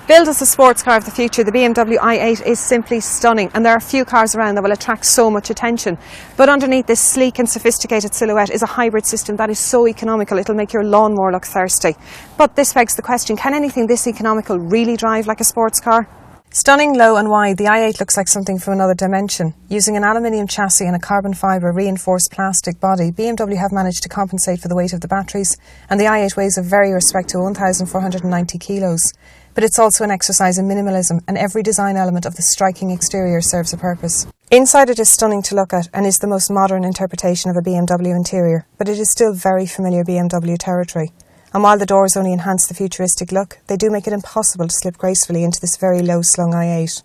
Billed as the sports car of the future, the BMW i8 is simply stunning, and there are few cars around that will attract so much attention. But underneath this sleek and sophisticated silhouette is a hybrid system that is so economical it'll make your lawnmower look thirsty. But this begs the question, can anything this economical really drive like a sports car? Stunning, low and wide, the i8 looks like something from another dimension. Using an aluminium chassis and a carbon fibre reinforced plastic body, BMW have managed to compensate for the weight of the batteries, and the i8 weighs a very respectable 1,490 kilos. But it's also an exercise in minimalism, and every design element of the striking exterior serves a purpose. Inside it is stunning to look at and is the most modern interpretation of a BMW interior, but it is still very familiar BMW territory. And while the doors only enhance the futuristic look, they do make it impossible to slip gracefully into this very low-slung i8.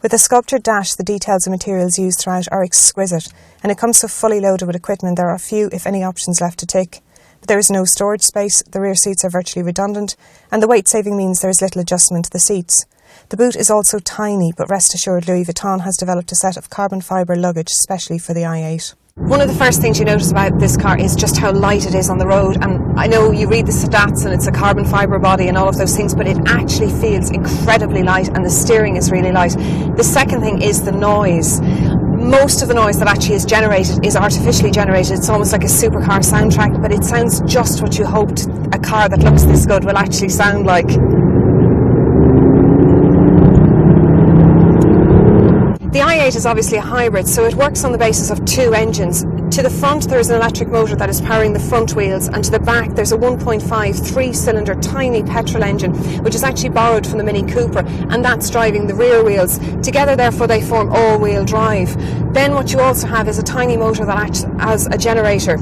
With a sculptured dash, the details and materials used throughout are exquisite, and it comes so fully loaded with equipment there are few, if any, options left to tick. But there is no storage space, the rear seats are virtually redundant, and the weight saving means there is little adjustment to the seats. The boot is also tiny, but rest assured Louis Vuitton has developed a set of carbon fibre luggage specially for the i8. One of the first things you notice about this car is just how light it is on the road, and I know you read the stats and it's a carbon fibre body and all of those things, but it actually feels incredibly light, and the steering is really light. The second thing is the noise. Most of the noise that actually is generated is artificially generated. It's almost like a supercar soundtrack, but it sounds just what you hoped a car that looks this good will actually sound like. The i8 is obviously a hybrid, so it works on the basis of two engines. To the front there is an electric motor that is powering the front wheels, and to the back there's a 1.5 three-cylinder tiny petrol engine which is actually borrowed from the Mini Cooper, and that's driving the rear wheels. Together therefore they form all-wheel drive. Then what you also have is a tiny motor that acts as a generator.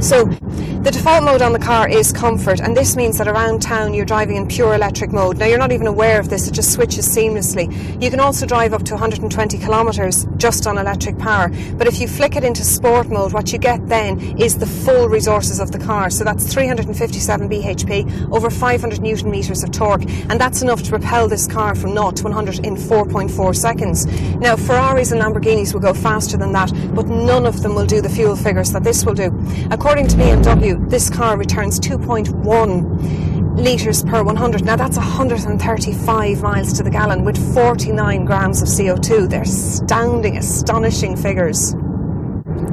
So the default mode on the car is comfort, and this means that around town you're driving in pure electric mode. Now you're not even aware of this, it just switches seamlessly. You can also drive up to 120 kilometres just on electric power, but if you flick it into sport mode, what you get then is the full resources of the car. So that's 357 bhp, over 500 newton metres of torque, and that's enough to propel this car from 0 to 100 in 4.4 seconds. Now Ferraris and Lamborghinis will go faster than that, but none of them will do the fuel figures that this will do. According to BMW, this car returns 2.1 litres per 100. Now that's 135 miles to the gallon with 49 grams of CO2. They're astounding, astonishing figures.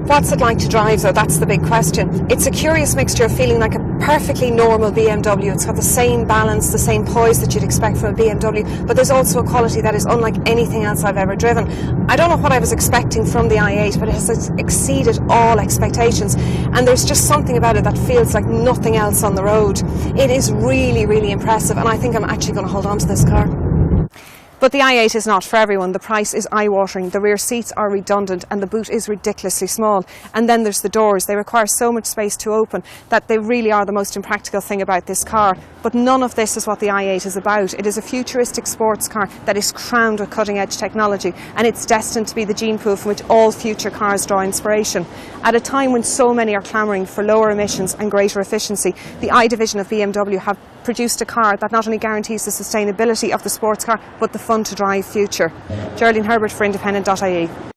What's it like to drive though? That's the big question. It's a curious mixture of feeling like a perfectly normal BMW. It's got the same balance, the same poise that you'd expect from a BMW, but there's also a quality that is unlike anything else I've ever driven. I don't know what I was expecting from the i8, but it has exceeded all expectations, and there's just something about it that feels like nothing else on the road. It is really, really impressive, and I think I'm actually going to hold on to this car. But the i8 is not for everyone. The price is eye-watering, the rear seats are redundant, and the boot is ridiculously small. And then there's the doors. They require so much space to open that they really are the most impractical thing about this car. But none of this is what the i8 is about. It is a futuristic sports car that is crowned with cutting-edge technology, and it's destined to be the gene pool from which all future cars draw inspiration. At a time when so many are clamouring for lower emissions and greater efficiency, the I division of BMW have produced a car that not only guarantees the sustainability of the sports car, but the fun to drive future. Geraldine Herbert for Independent.ie.